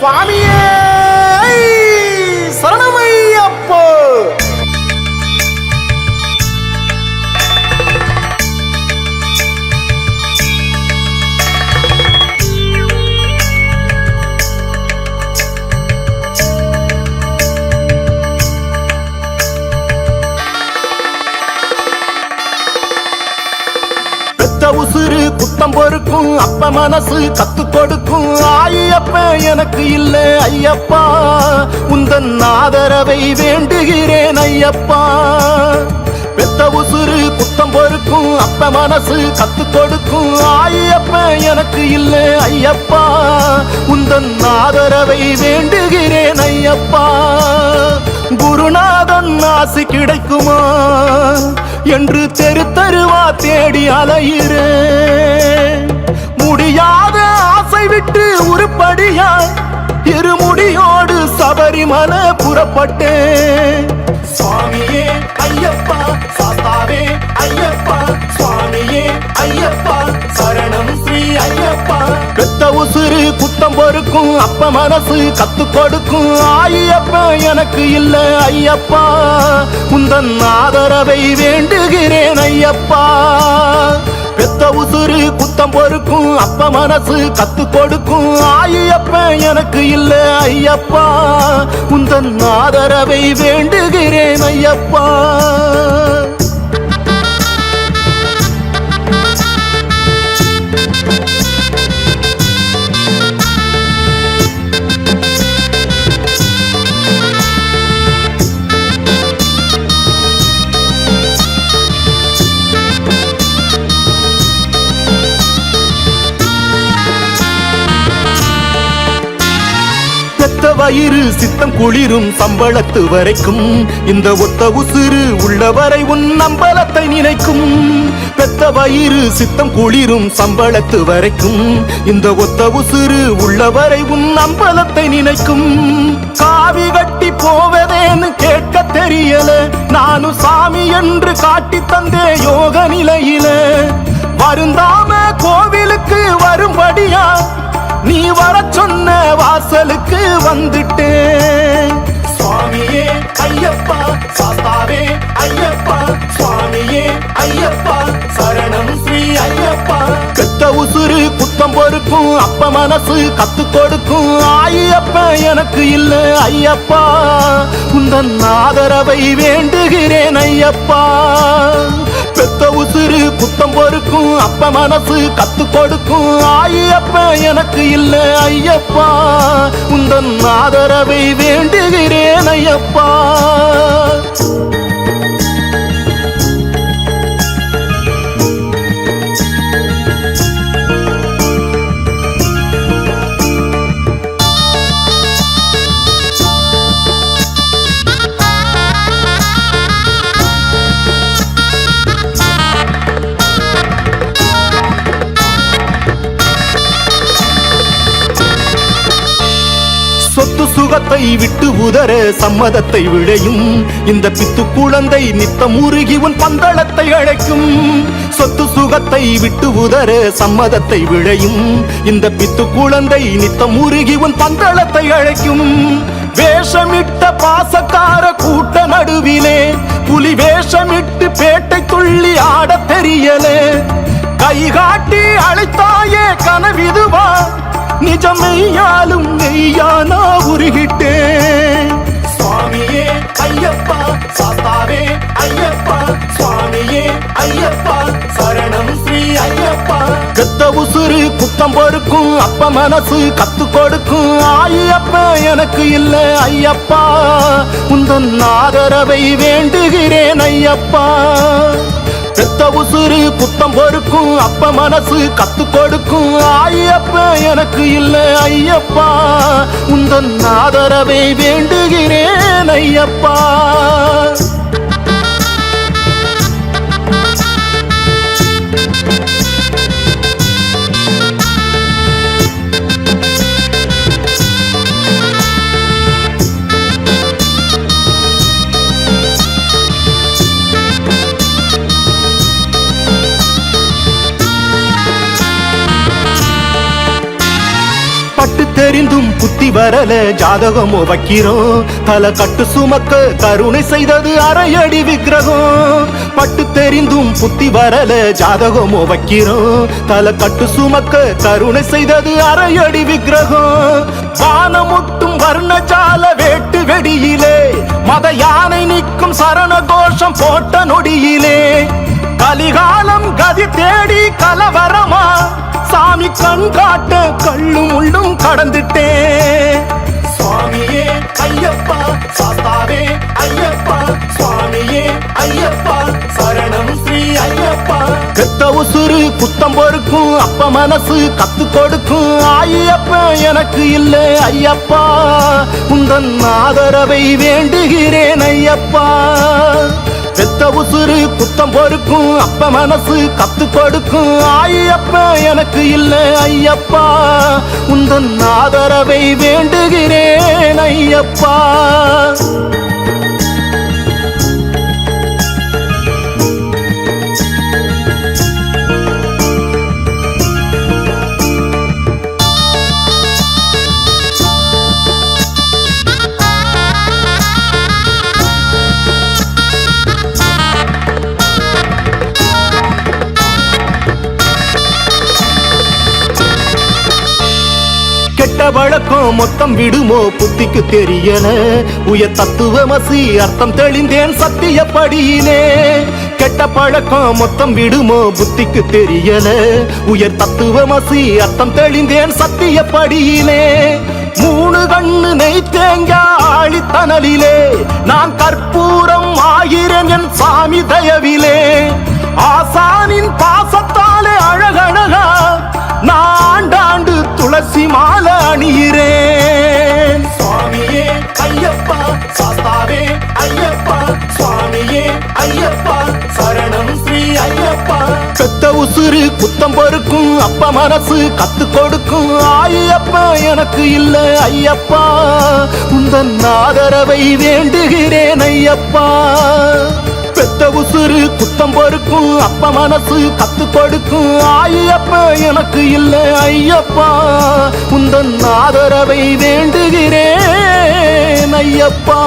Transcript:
சுவாமியே சரணமையப்போ. உசுறு குத்தம் பொறுக்கும் அப்ப மனசு கத்து கொடுக்கும் ஐயப்ப எனக்கு இல்ல ஐயப்பா, உந்தன் ஆதரவை வேண்டுகிறேன் ஐயப்பா. பெத்த உசுறு குத்தம் பொறுக்கும் அப்ப மனசு கத்து கொடுக்கும் ஐயப்ப எனக்கு இல்ல ஐயப்பா, உந்தன் ஆதரவை வேண்டுகிறேன் ஐயப்பா. குருநாதன் ஆசி கிடைக்குமா என்று தெரு தருவா தேடி அலையிறேன். முடியாத ஆசை விட்டு உருப்படியா இருமுடியோடு சபரிமலை புறப்பட்டேன். சுவாமியே ஐயப்பா சாஸ்தாவே ஐயப்பா, சுவாமியே ஐயப்பா சரணம் ஸ்ரீ ஐயப்பா. பெத்த உசுறு குத்தம் பொறுக்கும் அப்ப மனசு கத்து கொடுக்கும் ஐயப்ப எனக்கு இல்ல ஐயப்பா, உந்தன் ஆதரவை வேண்டுகிறேன் ஐயப்பா. பெத்த உசுறு குத்தம் பொறுக்கும் அப்ப மனசு கத்து கொடுக்கும் ஐயப்ப எனக்கு இல்ல ஐயப்பா, உந்தன் ஆதரவை வேண்டுகிறேன் ஐயப்பா. வயிறு சித்தம் குளிரும் சம்பளத்து வரைக்கும் இந்த ஒத்த உசுறு உள்ளவரை உன் நம்பலத்தை நினைக்கும். பெத்த வயிறு சித்தம் குளிரும் சம்பளத்து வரைக்கும் இந்த ஒத்த உசுறு உள்ளவரை உன் நம்பலத்தை நினைக்கும். காவி கட்டி போவதேன்னு கேட்க தெரியல, நானும் சாமி என்று காட்டி தந்தே யோக நிலையில. வருந்தாம கோவிலுக்கு வரும்படியா நீ வர சொன்ன வாசலுக்கு வந்துட்டேன். சுவாமியே ஐயப்பா சாஸ்தாவே ஐயப்பா, சுவாமியே ஐயப்பா சரணம் ஸ்ரீ ஐயப்பா. பெத்த உசுறு குத்தம் பொறுக்கும் அப்ப மனசு கத்து கொடுக்கும் ஐயப்ப எனக்கு இல்ல ஐயப்பா, உந்தன் ஆதரவை வேண்டுகிறேன் ஐயப்பா. பெத்த உசுறு குத்தம் பொறுக்கும் அப்ப மனசு கத்து கொடுக்கும் ஐயப்ப எனக்கு இல்ல ஐயப்பா, உந்தன் ஆதரவை வேண்டுகிறேன் ஐயப்பா. சொத்து சுகத்தை விட்டு உதற சம்மதத்தை விளையும் இந்த பித்து குழந்தை நித்தம் உருகி உன் பந்தளத்தை அழைக்கும். சொத்து சுகத்தை விட்டு உதற சம்மதத்தை விளையும் இந்த பித்து குழந்தை நித்தம் உருகி உன் பந்தளத்தை அழைக்கும். வேஷமிட்ட பாசக்கார கூட்ட நடுவிலே புலி வேஷமிட்டு பேட்டை துள்ளி ஆட தெரியலே. கை காட்டி அழைத்தாயே கனவிதுவா, நிஜமெய்யாலும் மெய்யானா உருகிட்டேன். சுவாமியே ஐயப்பா சாஸ்தாவே ஐயப்பா, சுவாமியே ஐயப்பா சரணம் ஸ்ரீ ஐயப்பா. பெத்த உசுறு குத்தம் பொறுக்கும் அப்ப மனசு கத்து கொடுக்கும் ஐயப்ப எனக்கு இல்ல ஐயப்பா, உந்தன் ஆதரவை வேண்டுகிறேன் ஐயப்பா. பெத்த உசுறு குத்தம் பொறுக்கும் அப்ப மனசு கத்து கொடுக்கும் ஐயப்ப எனக்கு இல்ல ஐயப்பா, உந்தன் ஆதரவை வேண்டுகிறேன் ஐயப்பா. தெரிந்தும் புத்தி வரல ஜாதகமோ வைக்கிறோம் தல கட்டு சுமக்க கருணை செய்தது அரையடி விக்கிரகம் பட்டு தெரிந்தும் புத்தி வரல ஜாதகமோ வைக்கிறோம் தல கட்டு சுமக்க கருணை செய்தது அரையடி விக்கிரகம் வானமுட்டும் வர்ணஜால வேட்டு வெடியிலே மத யானை நிற்கும் சரண கோஷம் போட்ட நொடியிலே கலிகாலம் கதி தேடி கலவரமா சாமி கண் காட்ட கள்ளும் உள்ளும் கடந்துட்டே சுவாமியே ஐயப்பா சாஸ்தாவே ஐயப்பா சுவாமியே ஐயப்பா சரணம் ஸ்ரீ ஐயப்பா கெத்த உசுறு குத்தம் பொறுக்கும் அப்ப மனசு கத்து கொடுக்கும் ஐயப்பா எனக்கு இல்ல ஐயப்பா உந்தன் ஆதரவை வேண்டுகிறேன் ஐயப்பா பெத்த உசுறு குத்தம் பொறுக்கும் அப்ப மனசு கத்து கொடுக்கும் ஐயப்பா எனக்கு இல்ல ஐயப்பா உந்தன் ஆதரவை வேண்டுகிறேன் ஐயப்பா கெட்ட வழக்கம் மொத்தம் விடுமோ புத்திக்கு தெரியல உயர் தத்துவமசி அர்த்தம் தெளிந்தேன் சத்தியப்படியிலே கெட்ட பழக்கம் மொத்தம் விடுமோ புத்திக்கு தெரியல உயர் தத்துவமசி அர்த்தம் தெளிந்தேன் சத்தியப்படியிலே மூணு கண்ணு நெய் தேங்கா ஆழித்தனலிலே நான் கற்பூரம் ஆகிறேன் என் சாமி தயவிலே ஆசானின் பாசத்தாலே அழகழகா நாண்டாண்டு துளசி மாலை அணியிறேன் சுவாமியே ஐயப்பா சாஸ்தாவே ஐயப்பா சுவாமியே ஐயப்பா சரணம் ஸ்ரீ ஐயப்பா பெத்த உசுறு குத்தம் பொறுக்கும் அப்ப மனசு கத்து கொடுக்கும் ஐயப்பா எனக்கு இல்ல ஐயப்பா உந்தன் ஆதரவை வேண்டுகிறேன் ஐயப்பா பெத்த உசுறு குத்தம் பொறுக்கும் அப்ப மனசு கத்து கொடுக்கும் ஐயப்பா எனக்கு இல்ல ஐயப்பா உந்தன் ஆதரவை வேண்டுகிறேன் ஐயப்பா